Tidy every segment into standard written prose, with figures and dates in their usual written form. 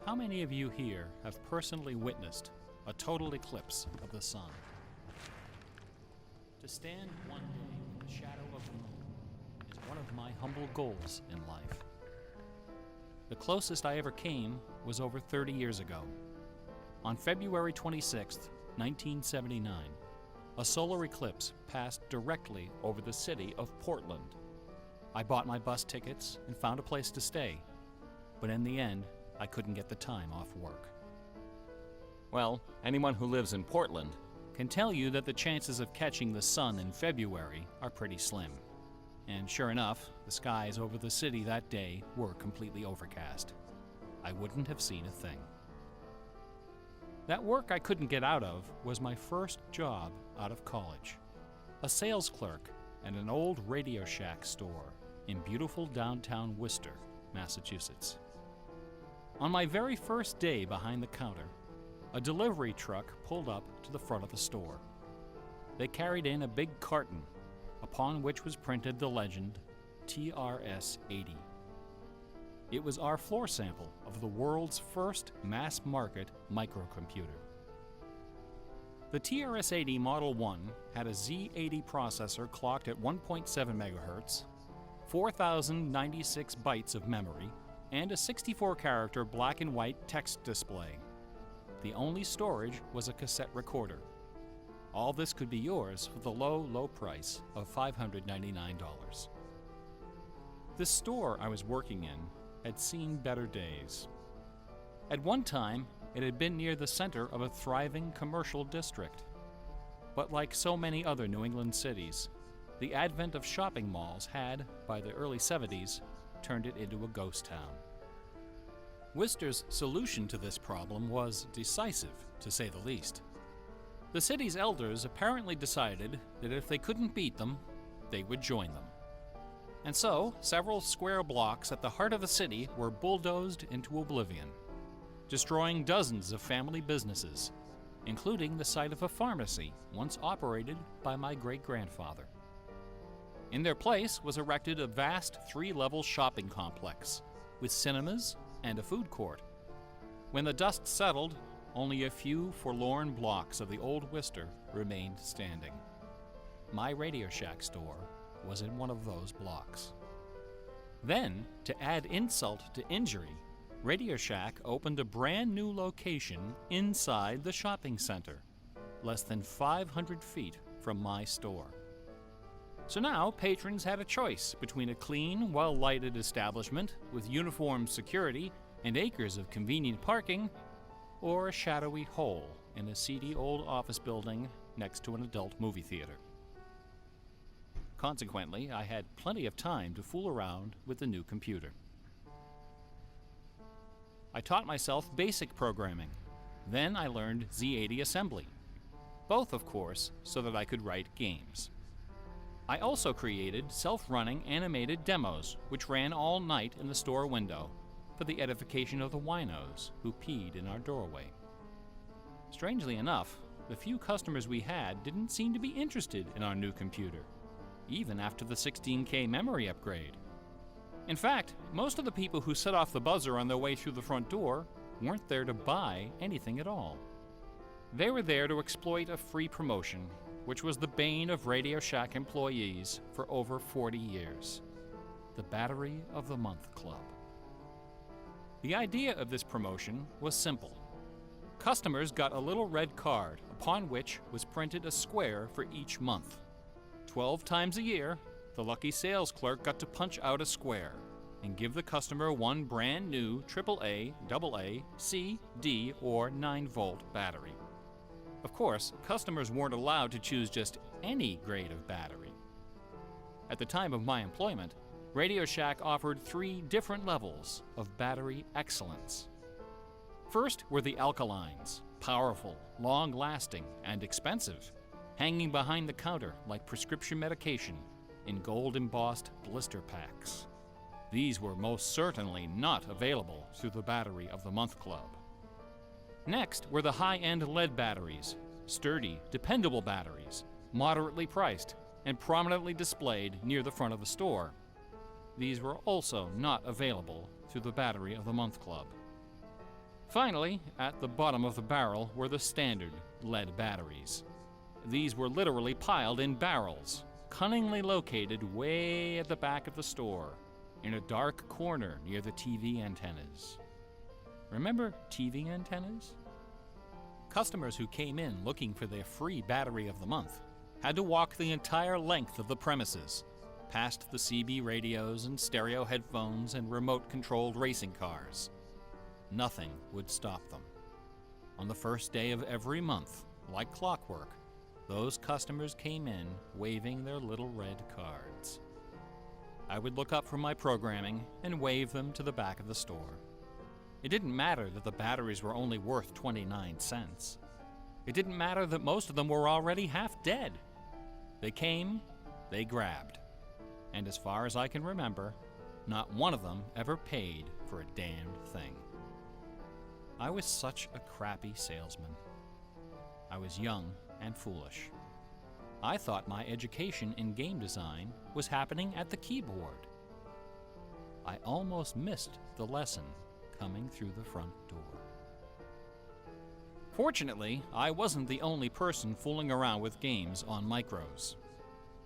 How many of you here have personally witnessed a total eclipse of the sun? To stand one day in the shadow of the moon is one of my humble goals in life. The closest I ever came was over 30 years ago. On February 26, 1979, a solar eclipse passed directly over the city of Portland. I bought my bus tickets and found a place to stay, but in the end, I couldn't get the time off work. Well, anyone who lives in Portland can tell you that the chances of catching the sun in February are pretty slim. And sure enough, the skies over the city that day were completely overcast. I wouldn't have seen a thing. That work I couldn't get out of was my first job out of college. A sales clerk at an old Radio Shack store in beautiful downtown Worcester, Massachusetts. On my very first day behind the counter, a delivery truck pulled up to the front of the store. They carried in a big carton, upon which was printed the legend, TRS-80. It was our floor sample of the world's first mass-market microcomputer. The TRS-80 Model 1 had a Z80 processor clocked at 1.7 MHz, 4,096 bytes of memory, and a 64-character black and white text display. The only storage was a cassette recorder. All this could be yours for the low, low price of $599. The store I was working in had seen better days. At one time, it had been near the center of a thriving commercial district. But like so many other New England cities, the advent of shopping malls had, by the early 70s, turned it into a ghost town. Worcester's solution to this problem was decisive, to say the least. The city's elders apparently decided that if they couldn't beat them, they would join them. And so, several square blocks at the heart of the city were bulldozed into oblivion, destroying dozens of family businesses, including the site of a pharmacy once operated by my great-grandfather. In their place was erected a vast 3-level shopping complex with cinemas and a food court. When the dust settled, only a few forlorn blocks of the old Worcester remained standing. My Radio Shack store was in one of those blocks. Then, to add insult to injury, Radio Shack opened a brand new location inside the shopping center, less than 500 feet from my store. So now patrons had a choice between a clean, well-lighted establishment with uniformed security and acres of convenient parking, or a shadowy hole in a seedy old office building next to an adult movie theater. Consequently, I had plenty of time to fool around with the new computer. I taught myself basic programming. Then I learned Z80 assembly. Both, of course, so that I could write games. I also created self-running animated demos, which ran all night in the store window for the edification of the winos who peed in our doorway. Strangely enough, the few customers we had didn't seem to be interested in our new computer, even after the 16K memory upgrade. In fact, most of the people who set off the buzzer on their way through the front door weren't there to buy anything at all. They were there to exploit a free promotion, which was the bane of Radio Shack employees for over 40 years, the Battery of the Month Club. The idea of this promotion was simple. Customers got a little red card upon which was printed a square for each month. 12 times a year, the lucky sales clerk got to punch out a square and give the customer one brand new AAA, AA, C, D, or 9-volt battery. Of course, customers weren't allowed to choose just any grade of battery. At the time of my employment, Radio Shack offered 3 different levels of battery excellence. First were the alkalines, powerful, long-lasting, and expensive, hanging behind the counter like prescription medication in gold-embossed blister packs. These were most certainly not available through the Battery of the Month Club. Next were the high-end lead batteries, sturdy, dependable batteries, moderately priced, and prominently displayed near the front of the store. These were also not available through the Battery of the Month Club. Finally, at the bottom of the barrel were the standard lead batteries. These were literally piled in barrels, cunningly located way at the back of the store, in a dark corner near the TV antennas. Remember TV antennas? Customers who came in looking for their free Battery of the Month had to walk the entire length of the premises, past the CB radios and stereo headphones and remote-controlled racing cars. Nothing would stop them. On the first day of every month, like clockwork, those customers came in waving their little red cards. I would look up from my programming and wave them to the back of the store. It didn't matter that the batteries were only worth 29 cents. It didn't matter that most of them were already half dead. They came, they grabbed. And as far as I can remember, not one of them ever paid for a damned thing. I was such a crappy salesman. I was young and foolish. I thought my education in game design was happening at the keyboard. I almost missed the lesson coming through the front door. Fortunately, I wasn't the only person fooling around with games on micros.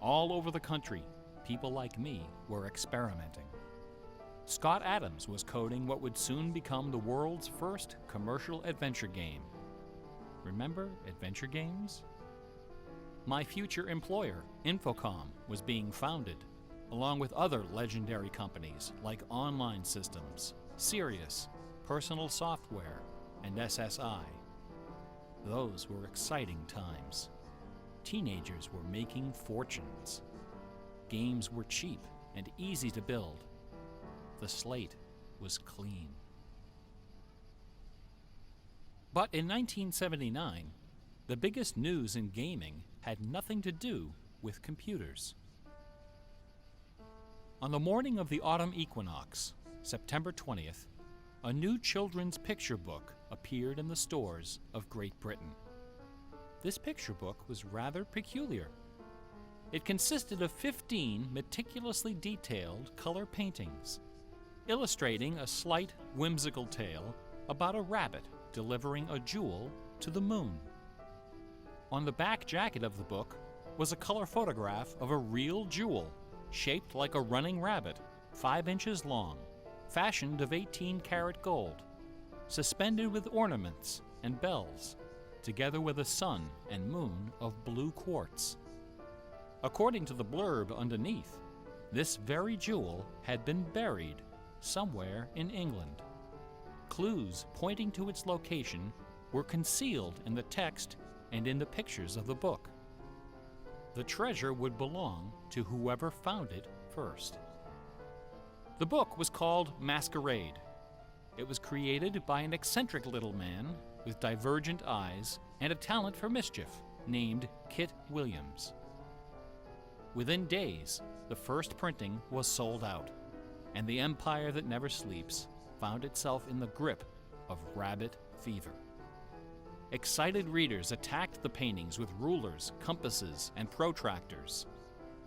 All over the country, people like me were experimenting. Scott Adams was coding what would soon become the world's first commercial adventure game. Remember adventure games? My future employer, Infocom, was being founded, along with other legendary companies like Online Systems, Sirius, Personal Software, and SSI. Those were exciting times. Teenagers were making fortunes. Games were cheap and easy to build. The slate was clean. But in 1979, the biggest news in gaming had nothing to do with computers. On the morning of the autumn equinox, September 20th, a new children's picture book appeared in the stores of Great Britain. This picture book was rather peculiar. It consisted of 15 meticulously detailed color paintings, illustrating a slight, whimsical tale about a rabbit delivering a jewel to the moon. On the back jacket of the book was a color photograph of a real jewel, shaped like a running rabbit, 5 inches long, fashioned of 18-karat gold, suspended with ornaments and bells, together with a sun and moon of blue quartz. According to the blurb underneath, this very jewel had been buried somewhere in England. Clues pointing to its location were concealed in the text and in the pictures of the book. The treasure would belong to whoever found it first. The book was called Masquerade. It was created by an eccentric little man with divergent eyes and a talent for mischief named Kit Williams. Within days, the first printing was sold out, and the empire that never sleeps found itself in the grip of rabbit fever. Excited readers attacked the paintings with rulers, compasses, and protractors.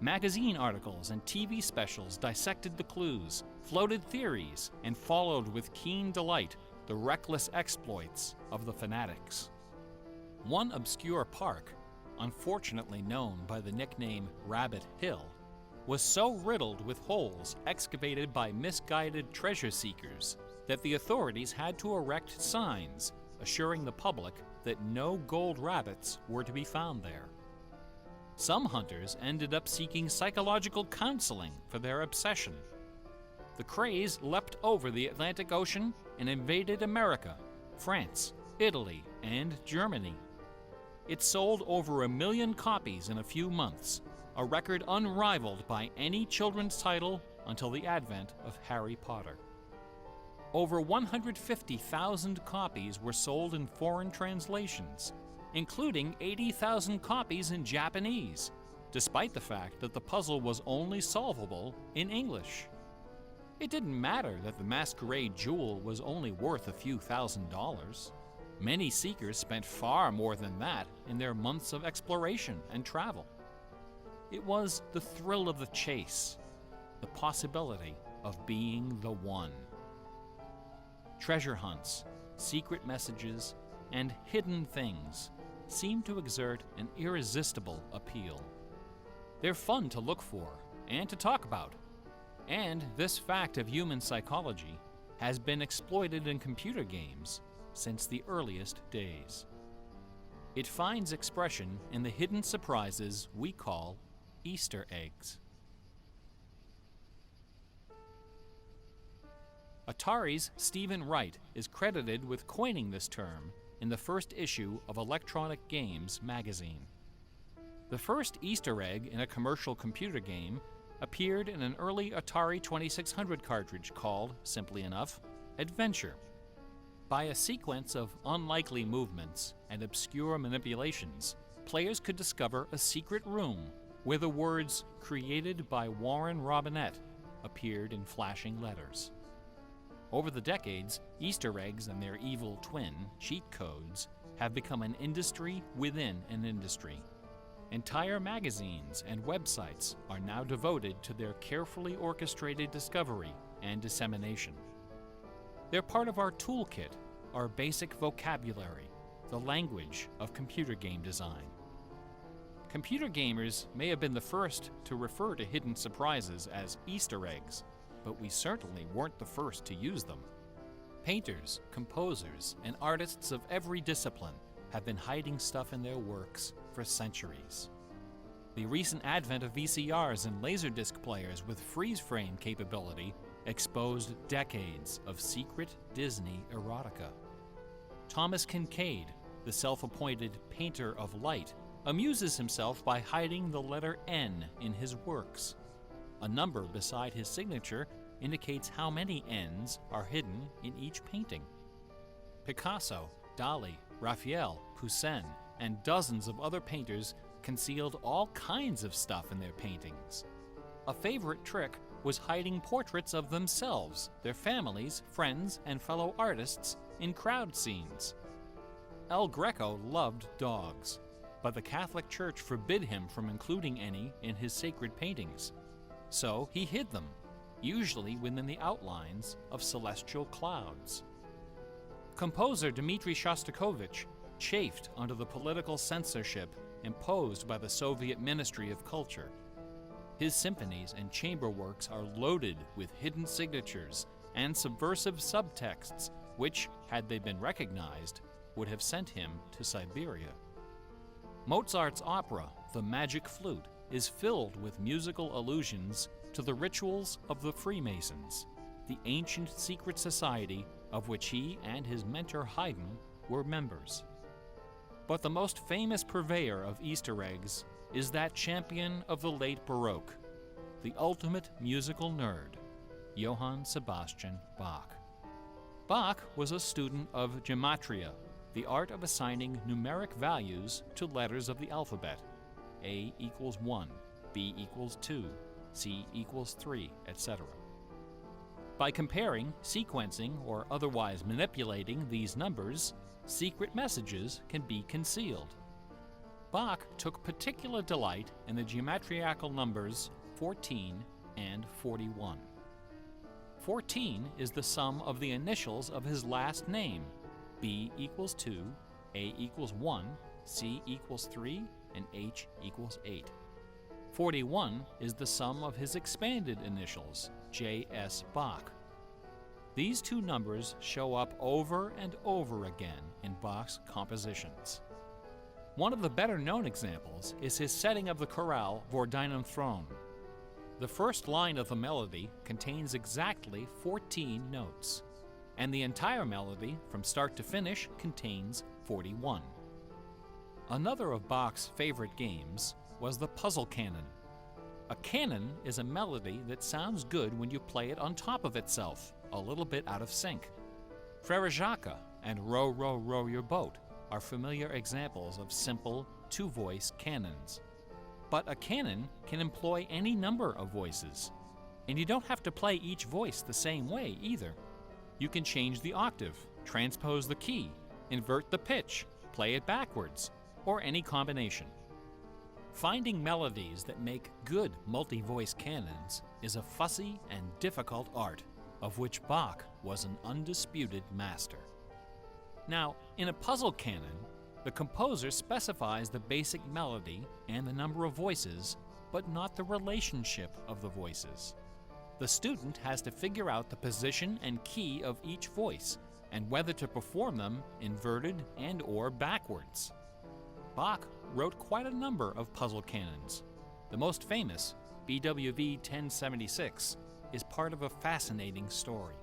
Magazine articles and TV specials dissected the clues, floated theories, and followed with keen delight the reckless exploits of the fanatics. One obscure park, unfortunately known by the nickname Rabbit Hill, was so riddled with holes excavated by misguided treasure seekers that the authorities had to erect signs assuring the public that no gold rabbits were to be found there. Some hunters ended up seeking psychological counseling for their obsession. The craze leapt over the Atlantic Ocean and invaded America, France, Italy, and Germany. It sold over 1 million copies in a few months, a record unrivaled by any children's title until the advent of Harry Potter. Over 150,000 copies were sold in foreign translations, including 80,000 copies in Japanese, despite the fact that the puzzle was only solvable in English. It didn't matter that the masquerade jewel was only worth a few $1,000s. Many seekers spent far more than that in their months of exploration and travel. It was the thrill of the chase, the possibility of being the one. Treasure hunts, secret messages, and hidden things seem to exert an irresistible appeal. They're fun to look for and to talk about, and this fact of human psychology has been exploited in computer games since the earliest days. It finds expression in the hidden surprises we call Easter eggs. Atari's Stephen Wright is credited with coining this term in the first issue of Electronic Games magazine. The first Easter egg in a commercial computer game appeared in an early Atari 2600 cartridge called, simply enough, Adventure. By a sequence of unlikely movements and obscure manipulations, players could discover a secret room where the words "Created by Warren Robinette" appeared in flashing letters. Over the decades, Easter eggs and their evil twin, cheat codes, have become an industry within an industry. Entire magazines and websites are now devoted to their carefully orchestrated discovery and dissemination. They're part of our toolkit, our basic vocabulary, the language of computer game design. Computer gamers may have been the first to refer to hidden surprises as Easter eggs, but we certainly weren't the first to use them. Painters, composers, and artists of every discipline have been hiding stuff in their works for centuries. The recent advent of VCRs and Laserdisc players with freeze-frame capability exposed decades of secret Disney erotica. Thomas Kincaid, the self-appointed painter of light, amuses himself by hiding the letter N in his works. A number beside his signature indicates how many N's are hidden in each painting. Picasso, Dali, Raphael, Poussin, and dozens of other painters concealed all kinds of stuff in their paintings. A favorite trick was hiding portraits of themselves, their families, friends, and fellow artists in crowd scenes. El Greco loved dogs, but the Catholic Church forbid him from including any in his sacred paintings. So he hid them, usually within the outlines of celestial clouds. Composer Dmitri Shostakovich chafed under the political censorship imposed by the Soviet Ministry of Culture. His symphonies and chamber works are loaded with hidden signatures and subversive subtexts which, had they been recognized, would have sent him to Siberia. Mozart's opera, The Magic Flute, is filled with musical allusions to the rituals of the Freemasons, the ancient secret society of which he and his mentor Haydn were members. But the most famous purveyor of Easter eggs is that champion of the late Baroque, the ultimate musical nerd, Johann Sebastian Bach. Bach was a student of gematria, the art of assigning numeric values to letters of the alphabet. A equals 1, B equals 2, C equals 3, etc. By comparing, sequencing, or otherwise manipulating these numbers, secret messages can be concealed. Bach took particular delight in the geometrical numbers 14 and 41. 14 is the sum of the initials of his last name, B equals 2, A equals 1, C equals 3, and H equals 8. 41 is the sum of his expanded initials, J.S. Bach. These two numbers show up over and over again in Bach's compositions. One of the better-known examples is his setting of the chorale Vor deinem Thron. The first line of the melody contains exactly 14 notes, and the entire melody, from start to finish, contains 41. Another of Bach's favorite games was the puzzle canon. A canon is a melody that sounds good when you play it on top of itself, a little bit out of sync. Frere Jacques and Row, Row, Row Your Boat are familiar examples of simple, two-voice canons. But a canon can employ any number of voices. And you don't have to play each voice the same way either. You can change the octave, transpose the key, invert the pitch, play it backwards, or any combination. Finding melodies that make good multi-voice canons is a fussy and difficult art, of which Bach was an undisputed master. Now, in a puzzle canon, the composer specifies the basic melody and the number of voices, but not the relationship of the voices. The student has to figure out the position and key of each voice, and whether to perform them inverted and/or backwards. Bach wrote quite a number of puzzle canons. The most famous, BWV 1076, is part of a fascinating story.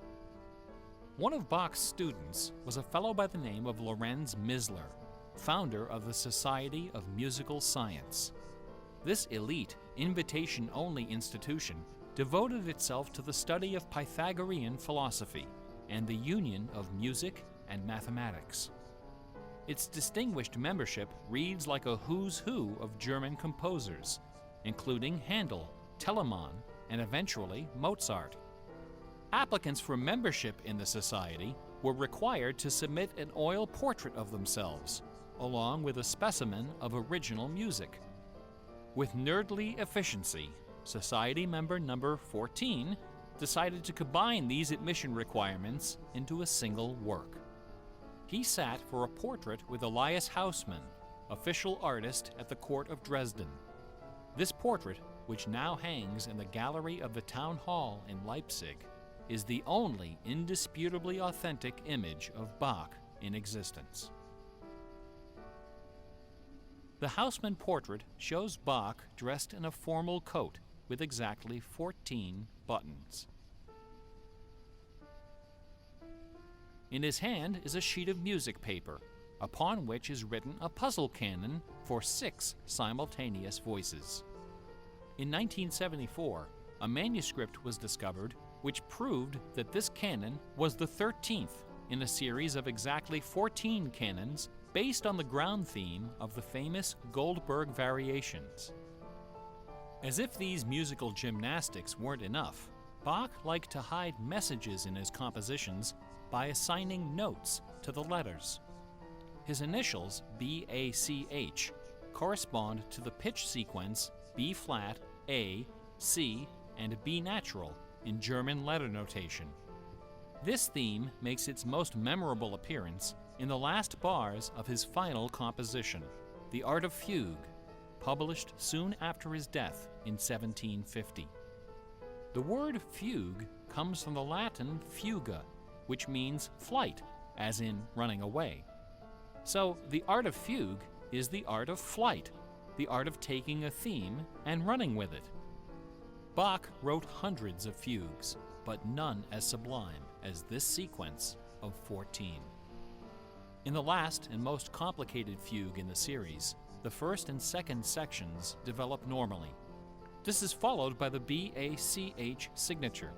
One of Bach's students was a fellow by the name of Lorenz Misler, founder of the Society of Musical Science. This elite, invitation-only institution devoted itself to the study of Pythagorean philosophy and the union of music and mathematics. Its distinguished membership reads like a who's who of German composers, including Handel, Telemann, and eventually Mozart. Applicants for membership in the society were required to submit an oil portrait of themselves, along with a specimen of original music. With nerdly efficiency, Society member number 14 decided to combine these admission requirements into a single work. He sat for a portrait with Elias Hausmann, official artist at the court of Dresden. This portrait, which now hangs in the gallery of the town hall in Leipzig, is the only indisputably authentic image of Bach in existence. The Hausmann portrait shows Bach dressed in a formal coat with exactly 14 buttons. In his hand is a sheet of music paper, upon which is written a puzzle canon for 6 simultaneous voices. In 1974, a manuscript was discovered which proved that this canon was the 13th in a series of exactly 14 canons based on the ground theme of the famous Goldberg variations. As if these musical gymnastics weren't enough, Bach liked to hide messages in his compositions by assigning notes to the letters. His initials, B-A-C-H, correspond to the pitch sequence B flat, A, C, and B natural in German letter notation. This theme makes its most memorable appearance in the last bars of his final composition, The Art of Fugue, published soon after his death in 1750. The word fugue comes from the Latin fuga, which means flight, as in running away. So the art of fugue is the art of flight, the art of taking a theme and running with it. Bach wrote hundreds of fugues, but none as sublime as this sequence of 14. In the last and most complicated fugue in the series, the first and second sections develop normally. This is followed by the B-A-C-H signature,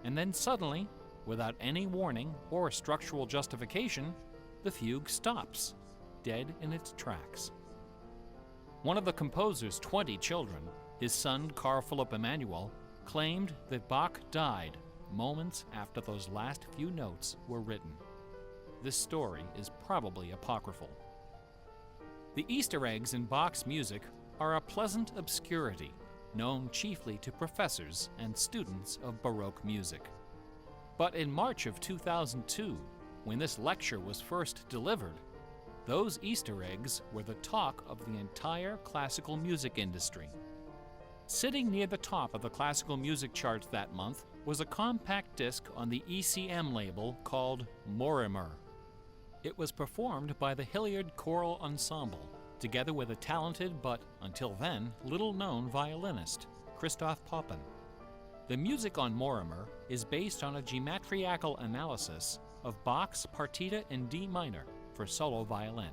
and then suddenly, without any warning or structural justification, the fugue stops, dead in its tracks. One of the composer's 20 children, his son Carl Philipp Emanuel, claimed that Bach died moments after those last few notes were written. This story is probably apocryphal. The Easter eggs in Bach's music are a pleasant obscurity, known chiefly to professors and students of Baroque music. But in March of 2002, when this lecture was first delivered, those Easter eggs were the talk of the entire classical music industry. Sitting near the top of the classical music charts that month was a compact disc on the ECM label called Morimer. It was performed by the Hilliard Choral Ensemble, together with a talented but, until then, little-known violinist, Christoph Poppen. The music on Morimer is based on a geometrical analysis of Bach's Partita in D minor for solo violin.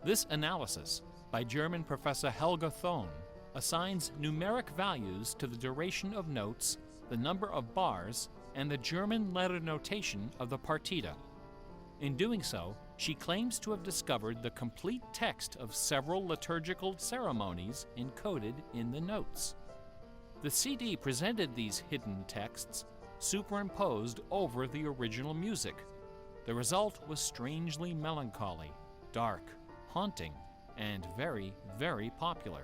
This analysis, by German professor Helga Thon, assigns numeric values to the duration of notes, the number of bars, and the German letter notation of the partita. In doing so, she claims to have discovered the complete text of several liturgical ceremonies encoded in the notes. The CD presented these hidden texts superimposed over the original music. The result was strangely melancholy, dark, haunting, and very, very popular.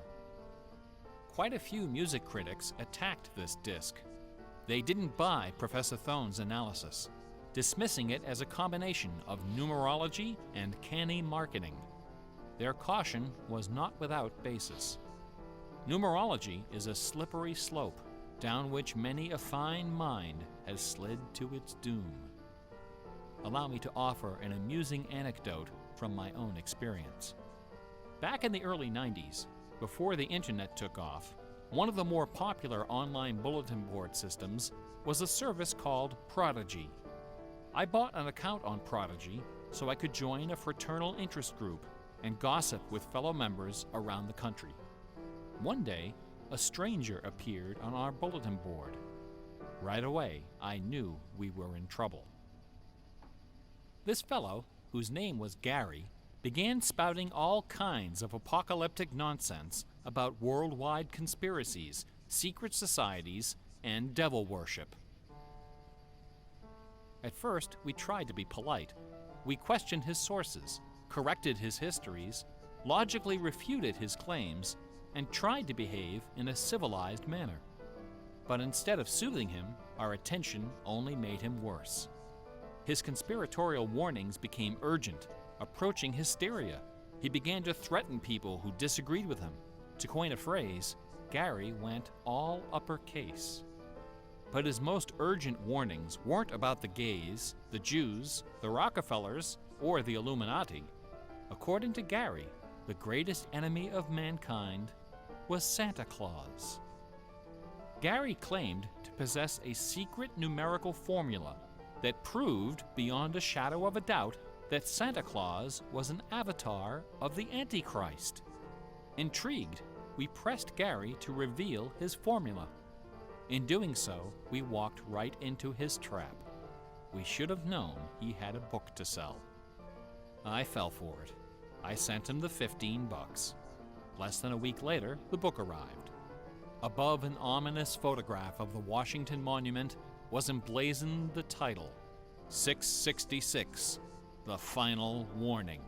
Quite a few music critics attacked this disc. They didn't buy Professor Thone's analysis, dismissing it as a combination of numerology and canny marketing. Their caution was not without basis. Numerology is a slippery slope down which many a fine mind has slid to its doom. Allow me to offer an amusing anecdote from my own experience. Back in the early 90s, before the internet took off, one of the more popular online bulletin board systems was a service called Prodigy. I bought an account on Prodigy so I could join a fraternal interest group and gossip with fellow members around the country. One day, a stranger appeared on our bulletin board. Right away, I knew we were in trouble. This fellow, whose name was Gary, began spouting all kinds of apocalyptic nonsense about worldwide conspiracies, secret societies, and devil worship. At first, we tried to be polite. We questioned his sources, corrected his histories, logically refuted his claims, and tried to behave in a civilized manner. But instead of soothing him, our attention only made him worse. His conspiratorial warnings became urgent, approaching hysteria. He began to threaten people who disagreed with him. To coin a phrase, Gary went all uppercase. But his most urgent warnings weren't about the gays, the Jews, the Rockefellers, or the Illuminati. According to Gary, the greatest enemy of mankind was Santa Claus. Gary claimed to possess a secret numerical formula that proved beyond a shadow of a doubt that Santa Claus was an avatar of the Antichrist. Intrigued, we pressed Gary to reveal his formula. In doing so, we walked right into his trap. We should have known he had a book to sell. I fell for it. I sent him the $15. Less than a week later, the book arrived. Above an ominous photograph of the Washington Monument was emblazoned the title, 666, The Final Warning.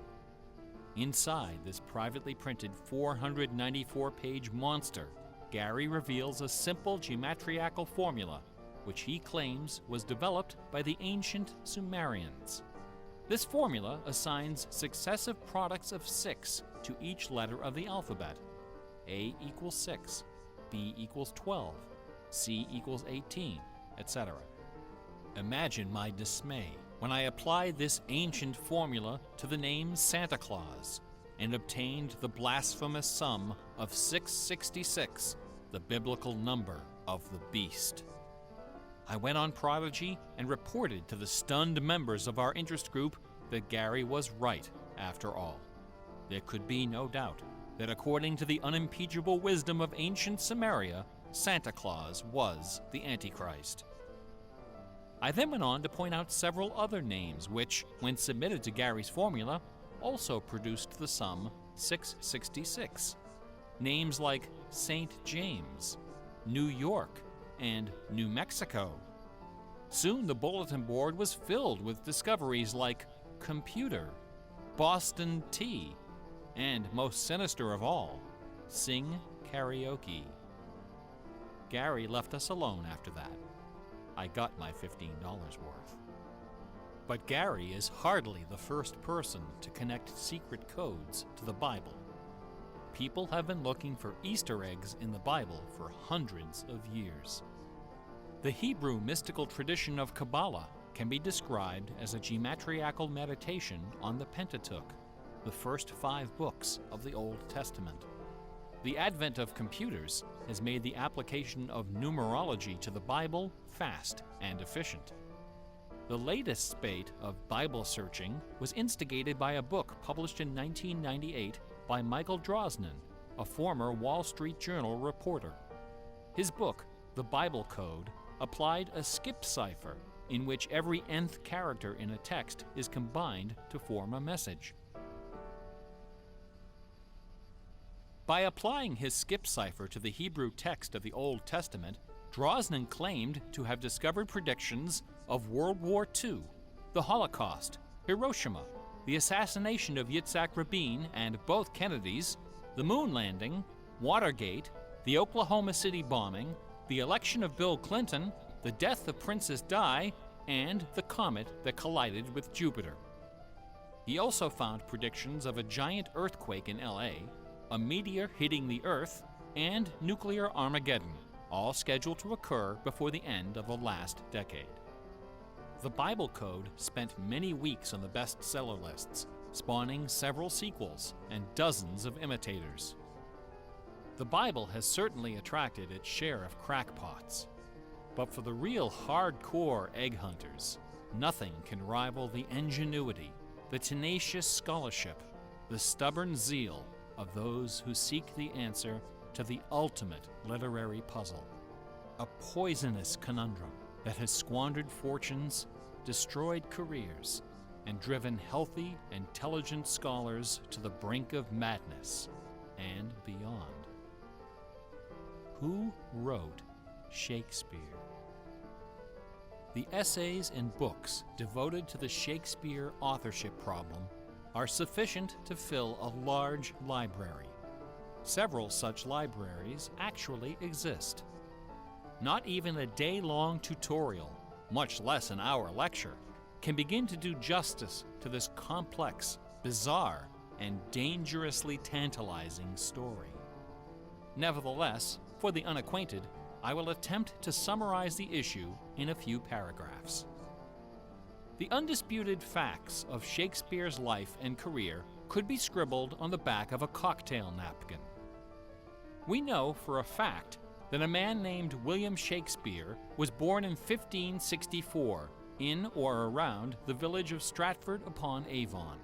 Inside this privately printed 494-page monster, Gary reveals a simple geometrical formula, which he claims was developed by the ancient Sumerians. This formula assigns successive products of 6 to each letter of the alphabet. A equals 6, B equals 12, C equals 18, etc. Imagine my dismay when I applied this ancient formula to the name Santa Claus and obtained the blasphemous sum of 666, the biblical number of the beast. I went on Prodigy and reported to the stunned members of our interest group that Gary was right after all. There could be no doubt that according to the unimpeachable wisdom of ancient Samaria, Santa Claus was the Antichrist. I then went on to point out several other names which, when submitted to Gary's formula, also produced the sum 666. Names like St. James, New York, and New Mexico. Soon the bulletin board was filled with discoveries like computer, Boston tea, and most sinister of all, sing karaoke. Gary left us alone after that. I got my $15 worth. But Gary is hardly the first person to connect secret codes to the Bible. People have been looking for Easter eggs in the Bible for hundreds of years. The Hebrew mystical tradition of Kabbalah can be described as a geometrical meditation on the Pentateuch, the first 5 books of the Old Testament. The advent of computers has made the application of numerology to the Bible fast and efficient. The latest spate of Bible searching was instigated by a book published in 1998 by Michael Drosnin, a former Wall Street Journal reporter. His book, The Bible Code, applied a skip cipher in which every nth character in a text is combined to form a message. By applying his skip cipher to the Hebrew text of the Old Testament, Drosnin claimed to have discovered predictions of World War II, the Holocaust, Hiroshima, the assassination of Yitzhak Rabin and both Kennedys, the moon landing, Watergate, the Oklahoma City bombing, the election of Bill Clinton, the death of Princess Di, and the comet that collided with Jupiter. He also found predictions of a giant earthquake in LA, a meteor hitting the Earth, and nuclear Armageddon, all scheduled to occur before the end of the last decade. The Bible Code spent many weeks on the bestseller lists, spawning several sequels and dozens of imitators. The Bible has certainly attracted its share of crackpots, but for the real hardcore egg hunters, nothing can rival the ingenuity, the tenacious scholarship, the stubborn zeal of those who seek the answer to the ultimate literary puzzle, a poisonous conundrum that has squandered fortunes, destroyed careers, and driven healthy, intelligent scholars to the brink of madness and beyond. Who wrote Shakespeare? The essays and books devoted to the Shakespeare authorship problem are sufficient to fill a large library. Several such libraries actually exist. Not even a day-long tutorial, much less an hour lecture, can begin to do justice to this complex, bizarre, and dangerously tantalizing story. Nevertheless, for the unacquainted, I will attempt to summarize the issue in a few paragraphs. The undisputed facts of Shakespeare's life and career could be scribbled on the back of a cocktail napkin. We know for a fact that a man named William Shakespeare was born in 1564 in or around the village of Stratford-upon-Avon.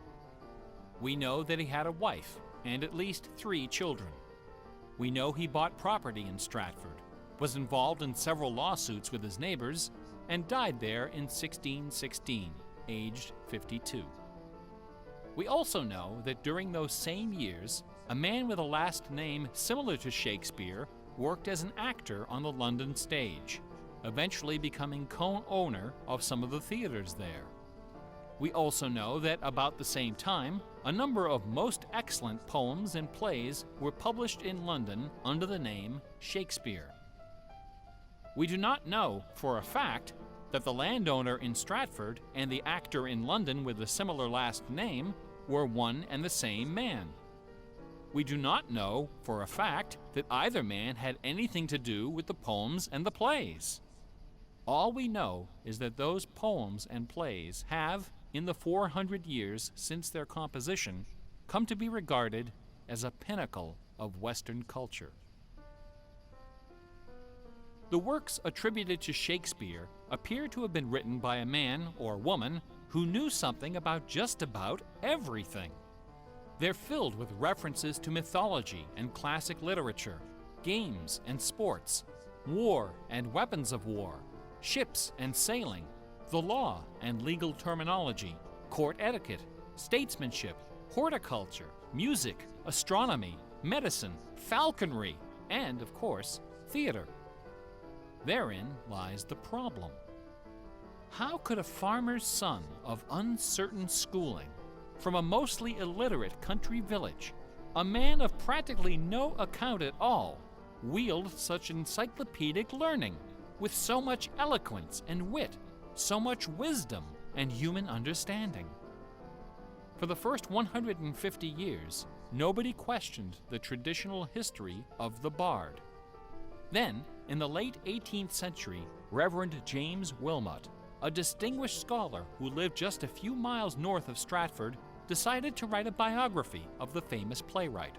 We know that he had a wife and at least 3 children. We know he bought property in Stratford, was involved in several lawsuits with his neighbors, and died there in 1616, aged 52. We also know that during those same years, a man with a last name similar to Shakespeare worked as an actor on the London stage, eventually becoming co-owner of some of the theaters there. We also know that about the same time, a number of most excellent poems and plays were published in London under the name Shakespeare. We do not know for a fact that the landowner in Stratford and the actor in London with a similar last name were one and the same man. We do not know for a fact that either man had anything to do with the poems and the plays. All we know is that those poems and plays have, in the 400 years since their composition, come to be regarded as a pinnacle of Western culture. The works attributed to Shakespeare appear to have been written by a man or woman who knew something about just about everything. They're filled with references to mythology and classic literature, games and sports, war and weapons of war, ships and sailing, the law and legal terminology, court etiquette, statesmanship, horticulture, music, astronomy, medicine, falconry, and, of course, theater. Therein lies the problem. How could a farmer's son of uncertain schooling, from a mostly illiterate country village, a man of practically no account at all, wield such encyclopedic learning, with so much eloquence and wit, so much wisdom and human understanding? For the first 150 years, nobody questioned the traditional history of the bard. Then, in the late 18th century, Reverend James Wilmot, a distinguished scholar who lived just a few miles north of Stratford, decided to write a biography of the famous playwright.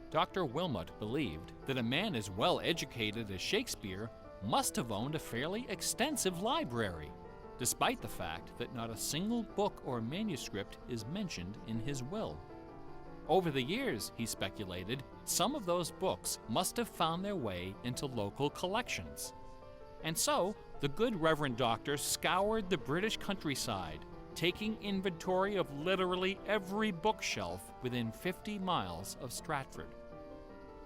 Dr. Wilmot believed that a man as well educated as Shakespeare must have owned a fairly extensive library, despite the fact that not a single book or manuscript is mentioned in his will. Over the years, he speculated, some of those books must have found their way into local collections. And so, the good Reverend Doctor scoured the British countryside, taking inventory of literally every bookshelf within 50 miles of Stratford.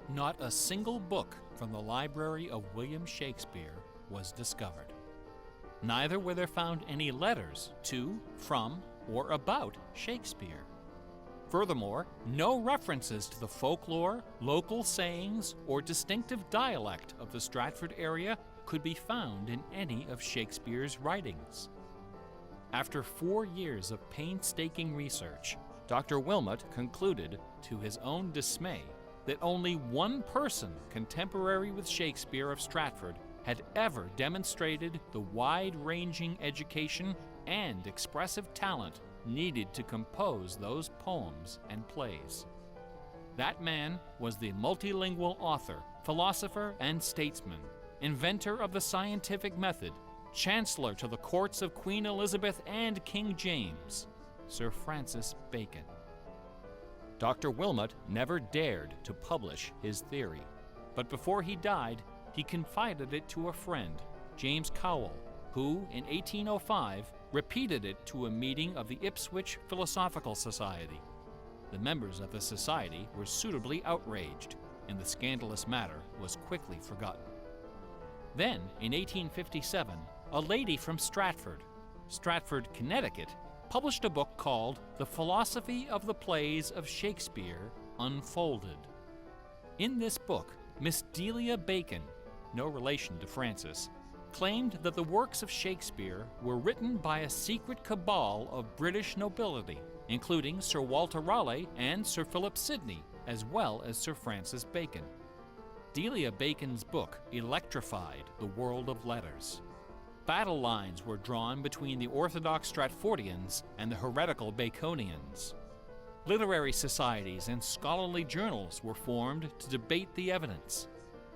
not a single book from the library of William Shakespeare was discovered. Neither were there found any letters to, from, or about Shakespeare. Furthermore, no references to the folklore, local sayings, or distinctive dialect of the Stratford area could be found in any of Shakespeare's writings. After 4 years of painstaking research, Dr. Wilmot concluded, to his own dismay, that only one person contemporary with Shakespeare of Stratford had ever demonstrated the wide-ranging education and expressive talent needed to compose those poems and plays. That man was the multilingual author, philosopher, and statesman, inventor of the scientific method, chancellor to the courts of Queen Elizabeth and King James, Sir Francis Bacon. Dr. Wilmot never dared to publish his theory, but before he died, he confided it to a friend, James Cowell, who, in 1805, repeated it to a meeting of the Ipswich Philosophical Society. The members of the society were suitably outraged, and the scandalous matter was quickly forgotten. Then, in 1857, a lady from Stratford, Connecticut, published a book called The Philosophy of the Plays of Shakespeare Unfolded. In this book, Miss Delia Bacon, no relation to Francis, claimed that the works of Shakespeare were written by a secret cabal of British nobility, including Sir Walter Raleigh and Sir Philip Sidney, as well as Sir Francis Bacon. Delia Bacon's book electrified the world of letters. Battle lines were drawn between the orthodox Stratfordians and the heretical Baconians. Literary societies and scholarly journals were formed to debate the evidence.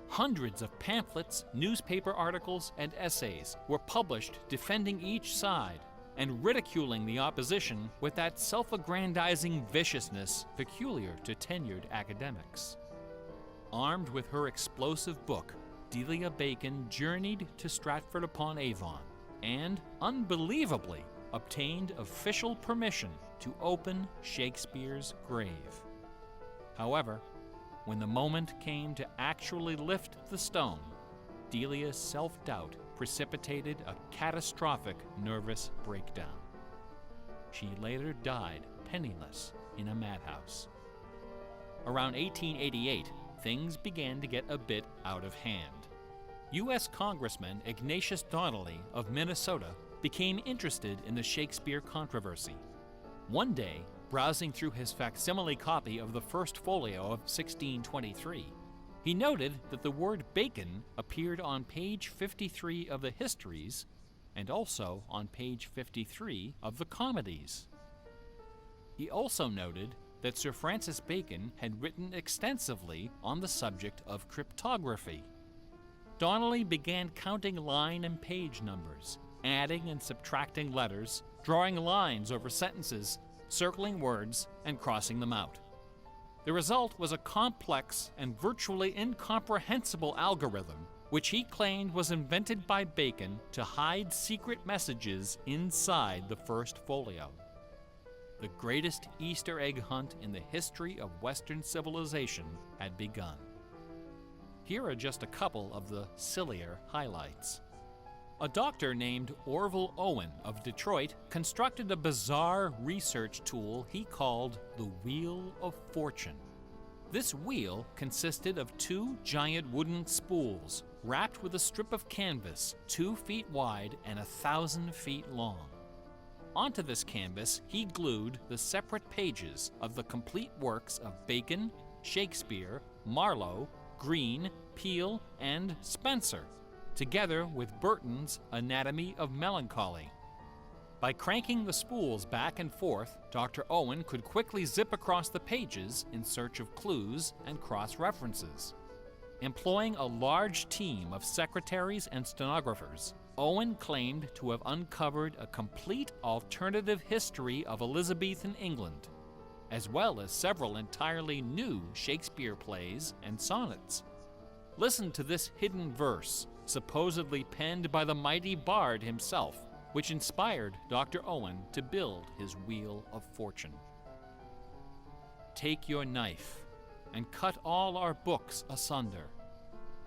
Hundreds of pamphlets, newspaper articles, and essays were published defending each side and ridiculing the opposition with that self-aggrandizing viciousness peculiar to tenured academics. Armed with her explosive book, Delia Bacon journeyed to Stratford-upon-Avon and, unbelievably, obtained official permission to open Shakespeare's grave. However, when the moment came to actually lift the stone, Delia's self-doubt precipitated a catastrophic nervous breakdown. She later died penniless in a madhouse. Around 1888, things began to get a bit out of hand. U.S. Congressman Ignatius Donnelly of Minnesota became interested in the Shakespeare controversy. One day, browsing through his facsimile copy of the First Folio of 1623, he noted that the word bacon appeared on page 53 of the Histories and also on page 53 of the Comedies. He also noted that Sir Francis Bacon had written extensively on the subject of cryptography. Donnelly began counting line and page numbers, adding and subtracting letters, drawing lines over sentences, circling words, and crossing them out. The result was a complex and virtually incomprehensible algorithm, which he claimed was invented by Bacon to hide secret messages inside the First Folio. The greatest Easter egg hunt in the history of Western civilization had begun. Here are just a couple of the sillier highlights. A doctor named Orville Owen of Detroit constructed a bizarre research tool he called the Wheel of Fortune. This wheel consisted of 2 giant wooden spools wrapped with a strip of canvas 2 feet wide and 1,000 feet long. Onto this canvas, he glued the separate pages of the complete works of Bacon, Shakespeare, Marlowe, Greene, Peele, and Spenser, together with Burton's Anatomy of Melancholy. By cranking the spools back and forth, Dr. Owen could quickly zip across the pages in search of clues and cross-references. Employing a large team of secretaries and stenographers, Owen claimed to have uncovered a complete alternative history of Elizabethan England, as well as several entirely new Shakespeare plays and sonnets. Listen to this hidden verse, supposedly penned by the mighty bard himself, which inspired Dr. Owen to build his Wheel of Fortune. Take your knife, and cut all our books asunder,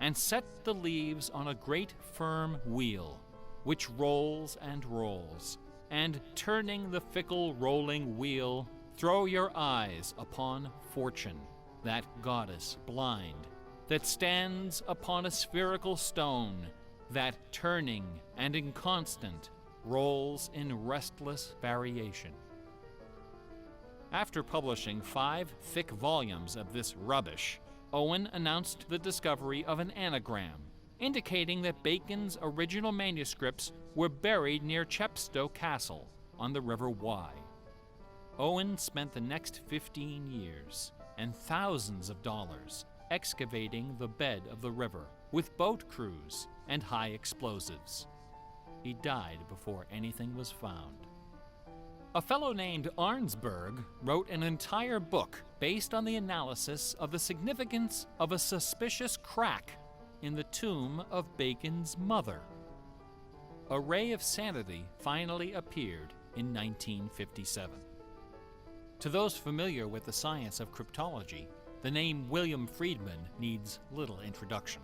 and set the leaves on a great firm wheel, which rolls and rolls, and turning the fickle rolling wheel, throw your eyes upon Fortune, that goddess blind, that stands upon a spherical stone, that turning and inconstant rolls in restless variation. After publishing 5 thick volumes of this rubbish, Owen announced the discovery of an anagram, indicating that Bacon's original manuscripts were buried near Chepstow Castle on the River Wye. Owen spent the next 15 years and thousands of dollars excavating the bed of the river with boat crews and high explosives. He died before anything was found. A fellow named Arnsberg wrote an entire book based on the analysis of the significance of a suspicious crack in the tomb of Bacon's mother. A Ray of Sanity finally appeared in 1957. To those familiar with the science of cryptology, the name William Friedman needs little introduction.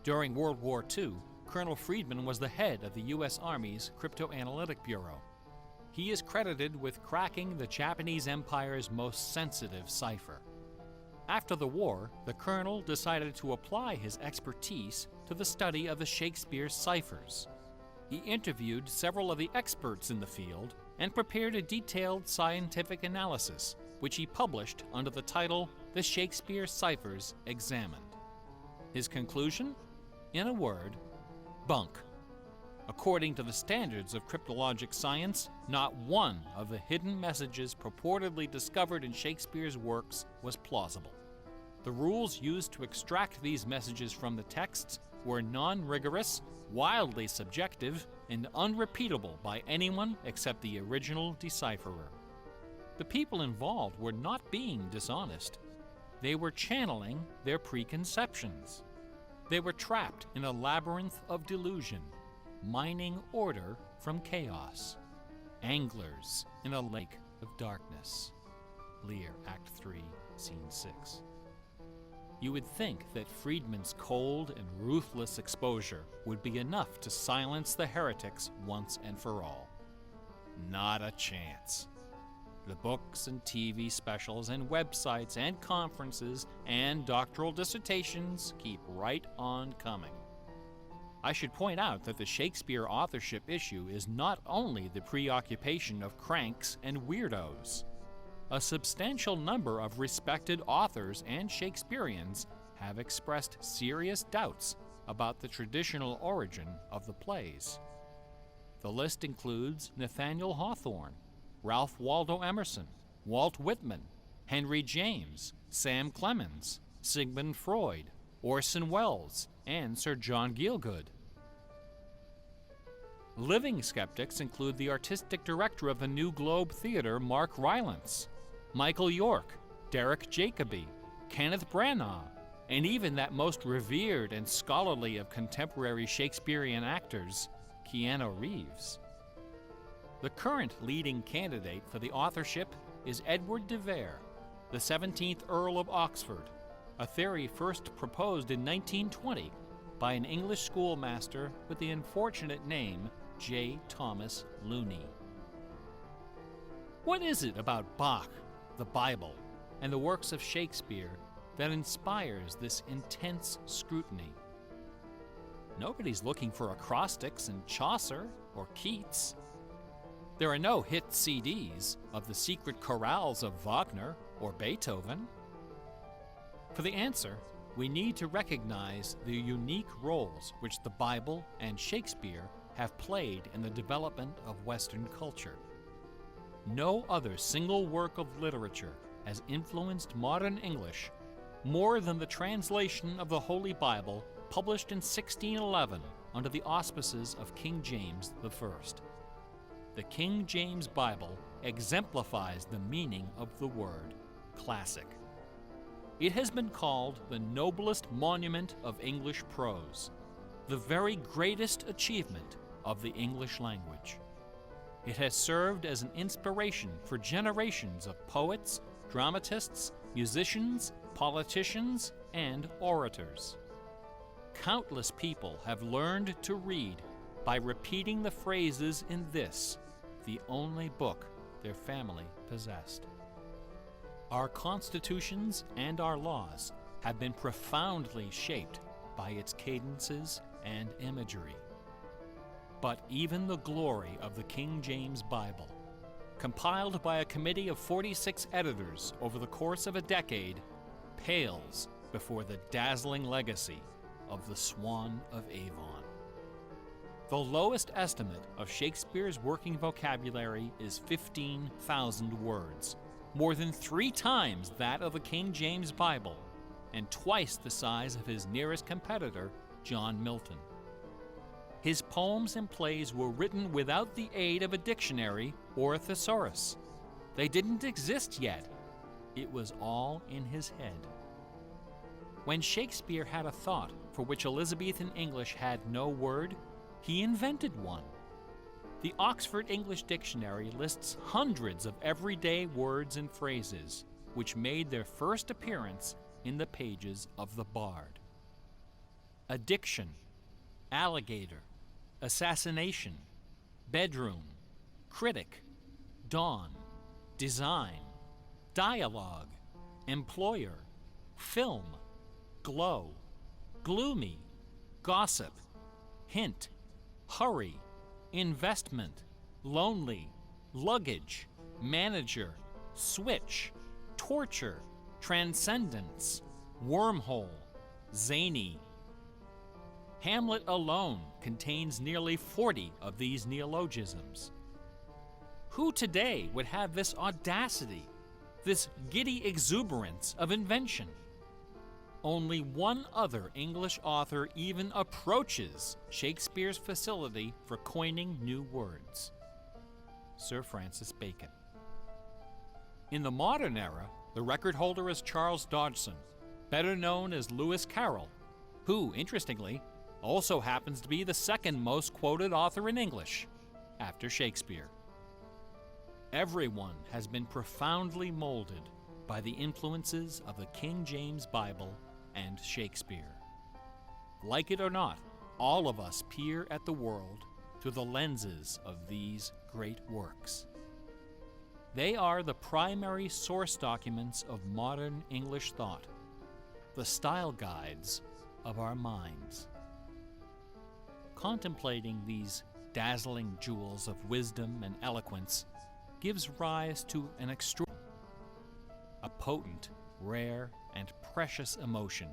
During World War II, Colonel Friedman was the head of the U.S. Army's Cryptoanalytic Bureau. He is credited with cracking the Japanese Empire's most sensitive cipher. After the war, the colonel decided to apply his expertise to the study of the Shakespeare ciphers. He interviewed several of the experts in the field and prepared a detailed scientific analysis, which he published under the title The Shakespeare Ciphers Examined. His conclusion? In a word, bunk. According to the standards of cryptologic science, not one of the hidden messages purportedly discovered in Shakespeare's works was plausible. The rules used to extract these messages from the texts were non-rigorous, wildly subjective, and unrepeatable by anyone except the original decipherer. The people involved were not being dishonest. They were channeling their preconceptions. They were trapped in a labyrinth of delusion, mining order from chaos. Anglers in a lake of darkness. Lear, Act 3, Scene 6. You would think that Friedman's cold and ruthless exposure would be enough to silence the heretics once and for all. Not a chance. The books and TV specials and websites and conferences and doctoral dissertations keep right on coming. I should point out that the Shakespeare authorship issue is not only the preoccupation of cranks and weirdos. A substantial number of respected authors and Shakespeareans have expressed serious doubts about the traditional origin of the plays. The list includes Nathaniel Hawthorne, Ralph Waldo Emerson, Walt Whitman, Henry James, Sam Clemens, Sigmund Freud, Orson Welles, and Sir John Gielgud. Living skeptics include the artistic director of the New Globe Theatre, Mark Rylance, Michael York, Derek Jacobi, Kenneth Branagh, and even that most revered and scholarly of contemporary Shakespearean actors, Keanu Reeves. The current leading candidate for the authorship is Edward de Vere, the 17th Earl of Oxford, a theory first proposed in 1920 by an English schoolmaster with the unfortunate name J. Thomas Looney. What is it about Bach, the Bible, and the works of Shakespeare that inspires this intense scrutiny? Nobody's looking for acrostics in Chaucer or Keats. There are no hit CDs of the secret chorales of Wagner or Beethoven. For the answer, we need to recognize the unique roles which the Bible and Shakespeare have played in the development of Western culture. No other single work of literature has influenced modern English more than the translation of the Holy Bible published in 1611 under the auspices of King James I. The King James Bible exemplifies the meaning of the word classic. It has been called the noblest monument of English prose, the very greatest achievement of the English language. It has served as an inspiration for generations of poets, dramatists, musicians, politicians, and orators. Countless people have learned to read by repeating the phrases in this, the only book their family possessed. Our constitutions and our laws have been profoundly shaped by its cadences and imagery. But even the glory of the King James Bible, compiled by a committee of 46 editors over the course of a decade, pales before the dazzling legacy of the Swan of Avon. The lowest estimate of Shakespeare's working vocabulary is 15,000 words, more than 3 times that of the King James Bible, and twice the size of his nearest competitor, John Milton. His poems and plays were written without the aid of a dictionary or a thesaurus. They didn't exist yet. It was all in his head. When Shakespeare had a thought for which Elizabethan English had no word, he invented one. The Oxford English Dictionary lists hundreds of everyday words and phrases which made their first appearance in the pages of the Bard. Addiction, alligator, assassination, bedroom, critic, dawn, design, dialogue, employer, film, glow, gloomy, gossip, hint, hurry, investment, lonely, luggage, manager, switch, torture, transcendence, wormhole, zany. Hamlet alone contains nearly 40 of these neologisms. Who today would have this audacity, this giddy exuberance of invention? Only one other English author even approaches Shakespeare's facility for coining new words: Sir Francis Bacon. In the modern era, the record holder is Charles Dodgson, better known as Lewis Carroll, who, interestingly, also happens to be the second most quoted author in English, after Shakespeare. Everyone has been profoundly molded by the influences of the King James Bible and Shakespeare. Like it or not, all of us peer at the world through the lenses of these great works. They are the primary source documents of modern English thought, the style guides of our minds. Contemplating these dazzling jewels of wisdom and eloquence gives rise to an extraordinary, a potent, rare, and precious emotion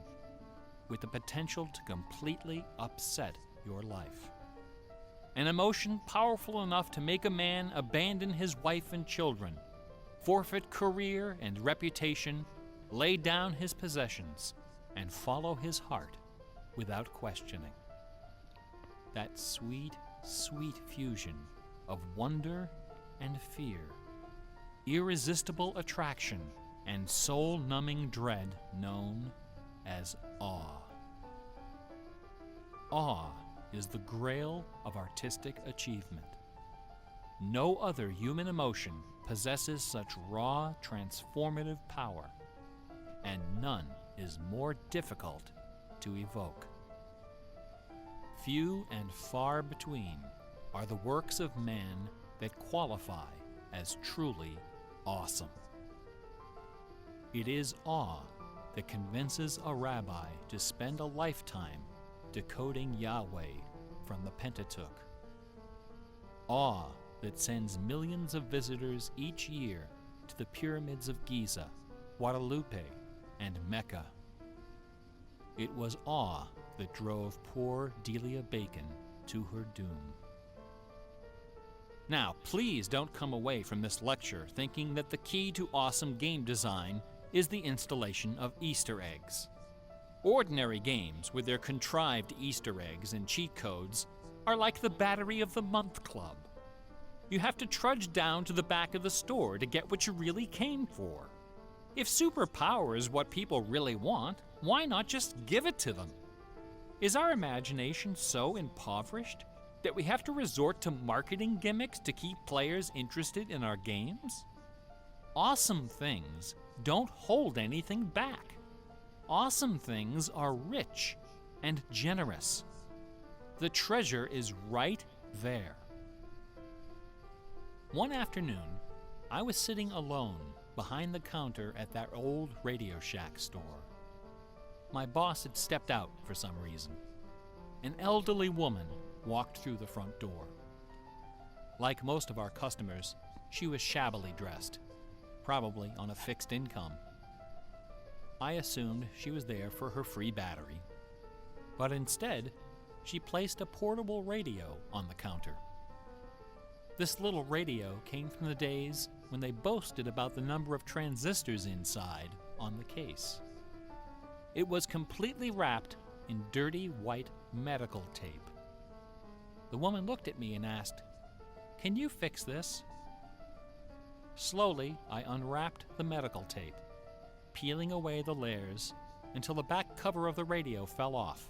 with the potential to completely upset your life. An emotion powerful enough to make a man abandon his wife and children, forfeit career and reputation, lay down his possessions, and follow his heart without questioning. That sweet, sweet fusion of wonder and fear, irresistible attraction, and soul-numbing dread known as awe. Awe is the grail of artistic achievement. No other human emotion possesses such raw, transformative power, and none is more difficult to evoke. Few and far between are the works of man that qualify as truly awesome. It is awe that convinces a rabbi to spend a lifetime decoding Yahweh from the Pentateuch. Awe that sends millions of visitors each year to the pyramids of Giza, Guadalupe, and Mecca. It was awe that drove poor Delia Bacon to her doom. Now, please don't come away from this lecture thinking that the key to awesome game design is the installation of Easter eggs. Ordinary games with their contrived Easter eggs and cheat codes are like the Battery of the Month Club. You have to trudge down to the back of the store to get what you really came for. If superpower is what people really want, why not just give it to them? Is our imagination so impoverished that we have to resort to marketing gimmicks to keep players interested in our games? Awesome things don't hold anything back. Awesome things are rich and generous. The treasure is right there. One afternoon, I was sitting alone behind the counter at that old Radio Shack store. My boss had stepped out for some reason. An elderly woman walked through the front door. Like most of our customers, she was shabbily dressed, probably on a fixed income. I assumed she was there for her free battery, but instead, she placed a portable radio on the counter. This little radio came from the days when they boasted about the number of transistors inside on the case. It was completely wrapped in dirty white medical tape. The woman looked at me and asked, "Can you fix this?" Slowly, I unwrapped the medical tape, peeling away the layers until the back cover of the radio fell off,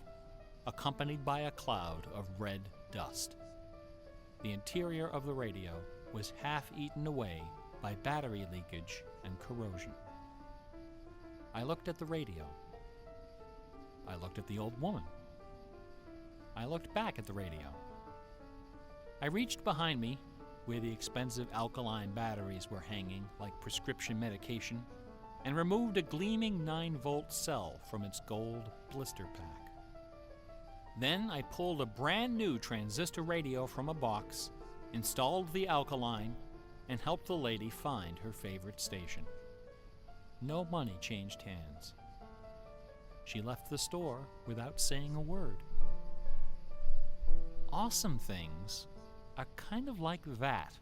accompanied by a cloud of red dust. The interior of the radio was half eaten away by battery leakage and corrosion. I looked at the radio. I looked at the old woman. I looked back at the radio. I reached behind me, where the expensive alkaline batteries were hanging like prescription medication, and removed a gleaming 9-volt cell from its gold blister pack. Then I pulled a brand new transistor radio from a box, installed the alkaline, and helped the lady find her favorite station. No money changed hands. She left the store without saying a word. Awesome things are kind of like that.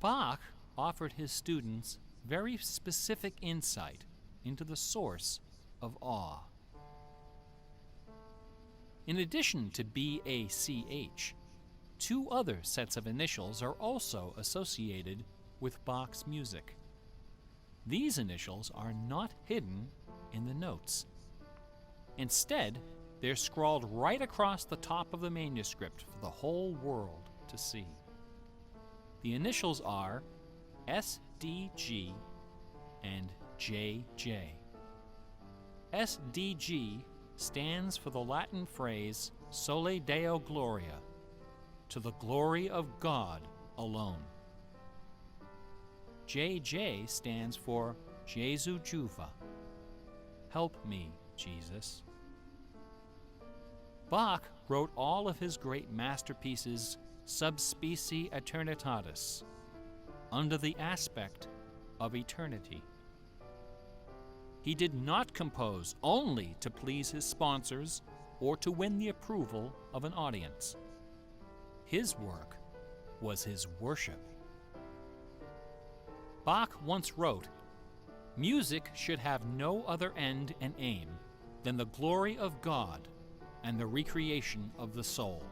Bach offered his students very specific insight into the source of awe. In addition to BACH, 2 other sets of initials are also associated with Bach's music. These initials are not hidden in the notes. Instead, they're scrawled right across the top of the manuscript for the whole world to see. The initials are SDG and JJ. SDG stands for the Latin phrase Sole Deo Gloria, to the glory of God alone. JJ stands for Jesu Juva, help me, Jesus. Bach wrote all of his great masterpieces sub specie aeternitatis, under the aspect of eternity. He did not compose only to please his sponsors or to win the approval of an audience. His work was his worship. Bach once wrote, "Music should have no other end and aim than the glory of God and the recreation of the soul.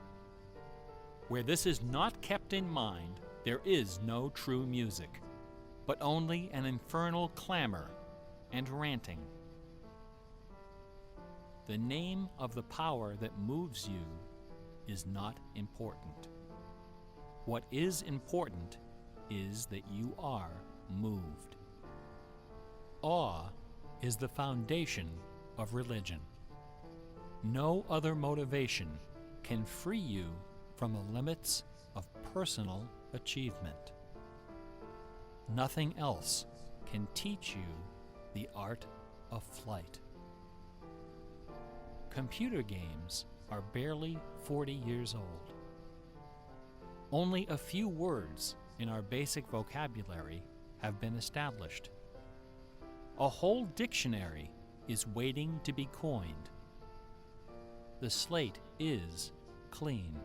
Where this is not kept in mind, there is no true music, but only an infernal clamor and ranting." The name of the power that moves you is not important. What is important is that you are moved. Awe is the foundation of religion. No other motivation can free you from the limits of personal achievement. Nothing else can teach you the art of flight. Computer games are barely 40 years old. Only a few words in our basic vocabulary have been established. A whole dictionary is waiting to be coined. The slate is clean.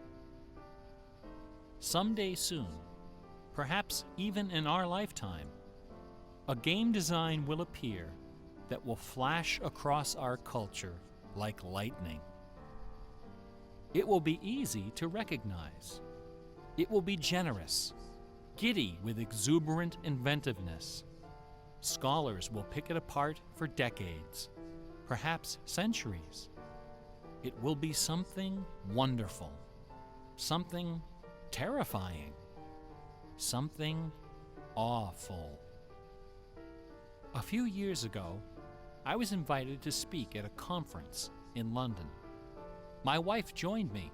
Someday soon, perhaps even in our lifetime, a game design will appear that will flash across our culture like lightning. It will be easy to recognize. It will be generous, giddy with exuberant inventiveness. Scholars will pick it apart for decades, perhaps centuries. It will be something wonderful, something terrifying, something awful. A few years ago, I was invited to speak at a conference in London. My wife joined me,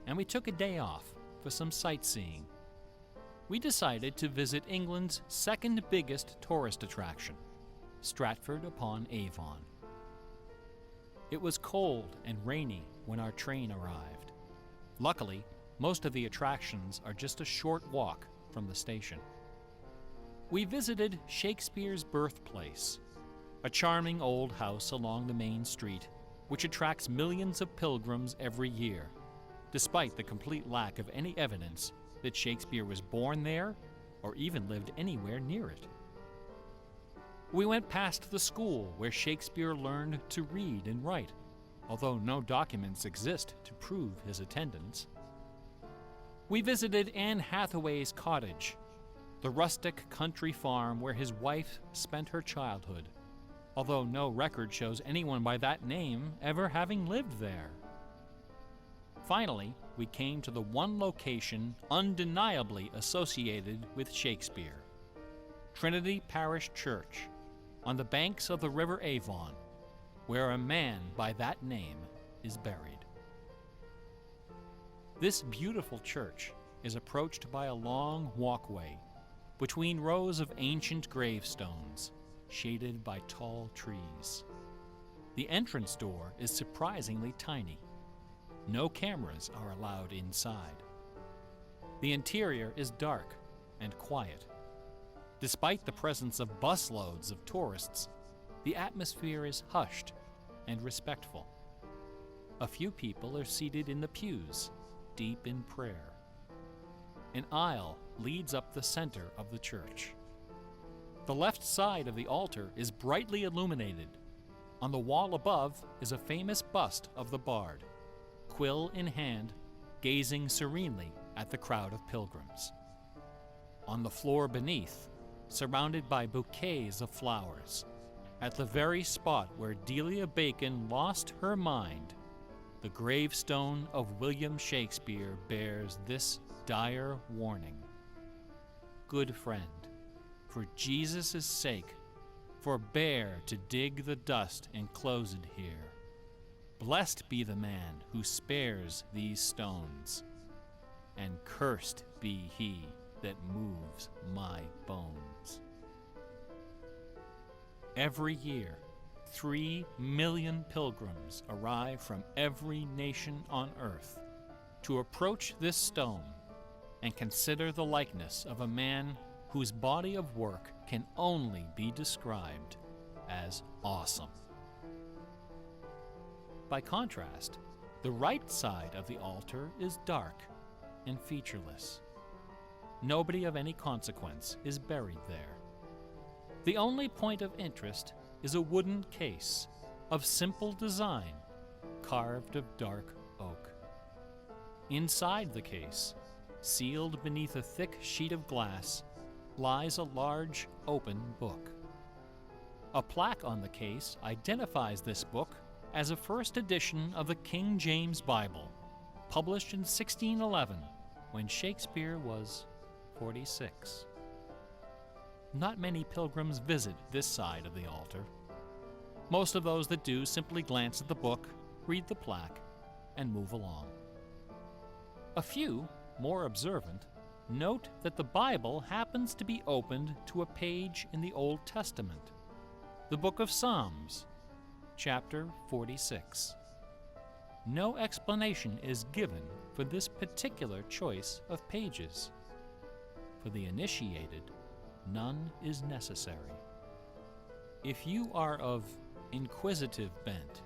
and we took a day off for some sightseeing. We decided to visit England's second biggest tourist attraction, Stratford-upon-Avon. It was cold and rainy when our train arrived. Luckily, most of the attractions are just a short walk from the station. We visited Shakespeare's birthplace, a charming old house along the main street, which attracts millions of pilgrims every year, despite the complete lack of any evidence that Shakespeare was born there or even lived anywhere near it. We went past the school where Shakespeare learned to read and write, although no documents exist to prove his attendance. We visited Anne Hathaway's cottage, the rustic country farm where his wife spent her childhood, although no record shows anyone by that name ever having lived there. Finally, we came to the one location undeniably associated with Shakespeare, Trinity Parish Church, on the banks of the River Avon, where a man by that name is buried. This beautiful church is approached by a long walkway between rows of ancient gravestones, shaded by tall trees. The entrance door is surprisingly tiny. No cameras are allowed inside. The interior is dark and quiet. Despite the presence of busloads of tourists, the atmosphere is hushed and respectful. A few people are seated in the pews, deep in prayer. An aisle leads up the center of the church. The left side of the altar is brightly illuminated. On the wall above is a famous bust of the bard, quill in hand, gazing serenely at the crowd of pilgrims. On the floor beneath, surrounded by bouquets of flowers, at the very spot where Delia Bacon lost her mind, the gravestone of William Shakespeare bears this dire warning. Good friend, for Jesus' sake, forbear to dig the dust enclosed here. Blessed be the man who spares these stones, and cursed be he that moves my bones. Every year, 3 million pilgrims arrive from every nation on earth to approach this stone and consider the likeness of a man whose body of work can only be described as awesome. By contrast, the right side of the altar is dark and featureless. Nobody of any consequence is buried there. The only point of interest is a wooden case of simple design, carved of dark oak. Inside the case, sealed beneath a thick sheet of glass, lies a large, open book. A plaque on the case identifies this book as a first edition of the King James Bible, published in 1611, when Shakespeare was 46. Not many pilgrims visit this side of the altar. Most of those that do simply glance at the book, read the plaque, and move along. A few, more observant, note that the Bible happens to be opened to a page in the Old Testament, the book of Psalms, chapter 46. No explanation is given for this particular choice of pages. For the initiated, none is necessary. If you are of inquisitive bent,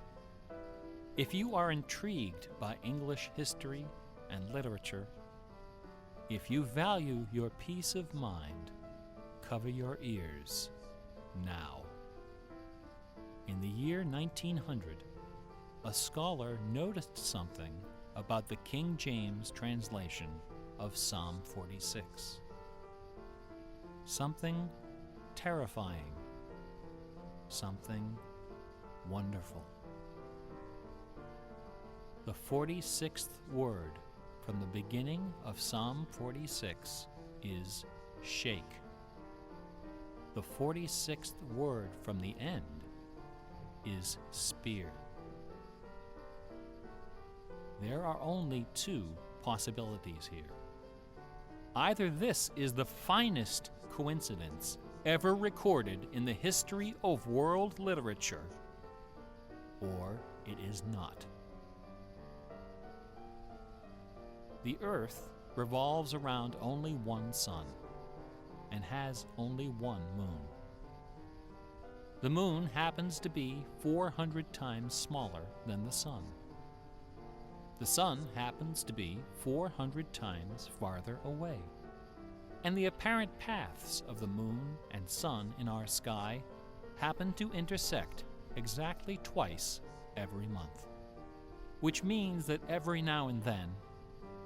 if you are intrigued by English history and literature, if you value your peace of mind, cover your ears now. In the year 1900, a scholar noticed something about the King James translation of Psalm 46. Something terrifying, something wonderful. The 46th word from the beginning of Psalm 46 is shake. The 46th word from the end is spear. There are only two possibilities here. Either this is the finest coincidence ever recorded in the history of world literature, or it is not. The Earth revolves around only one sun and has only one moon. The moon happens to be 400 times smaller than the sun. The sun happens to be 400 times farther away. And the apparent paths of the moon and sun in our sky happen to intersect exactly twice every month. Which means that every now and then,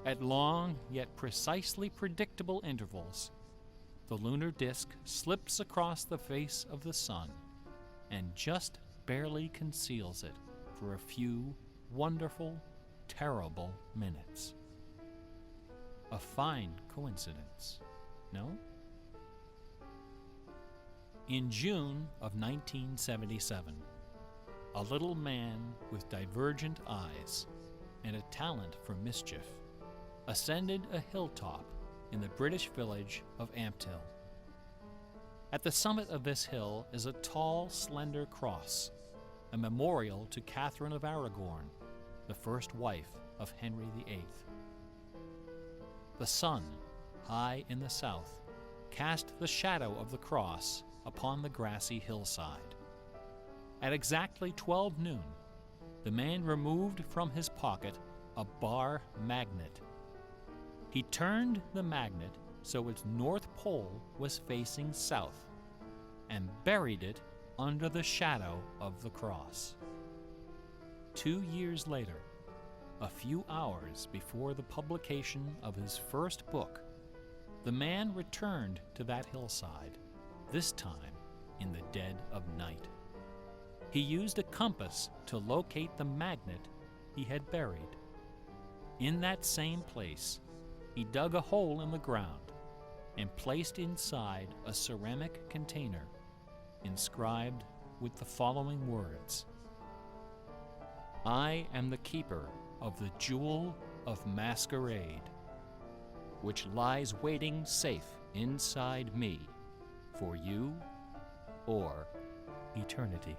at long yet precisely predictable intervals, the lunar disk slips across the face of the sun and just barely conceals it for a few wonderful, terrible minutes. A fine coincidence, no? In June of 1977, a little man with divergent eyes and a talent for mischief ascended a hilltop in the British village of Ampthill. At the summit of this hill is a tall, slender cross, a memorial to Catherine of Aragon, the first wife of Henry VIII. The sun, high in the south, cast the shadow of the cross upon the grassy hillside. At exactly 12 noon, the man removed from his pocket a bar magnet. He turned the magnet so its north pole was facing south and buried it under the shadow of the cross. 2 years later, a few hours before the publication of his first book, the man returned to that hillside, this time in the dead of night. He used a compass to locate the magnet he had buried. In that same place, he dug a hole in the ground and placed inside a ceramic container inscribed with the following words: "I am the keeper of the jewel of masquerade, which lies waiting safe inside me for you or eternity."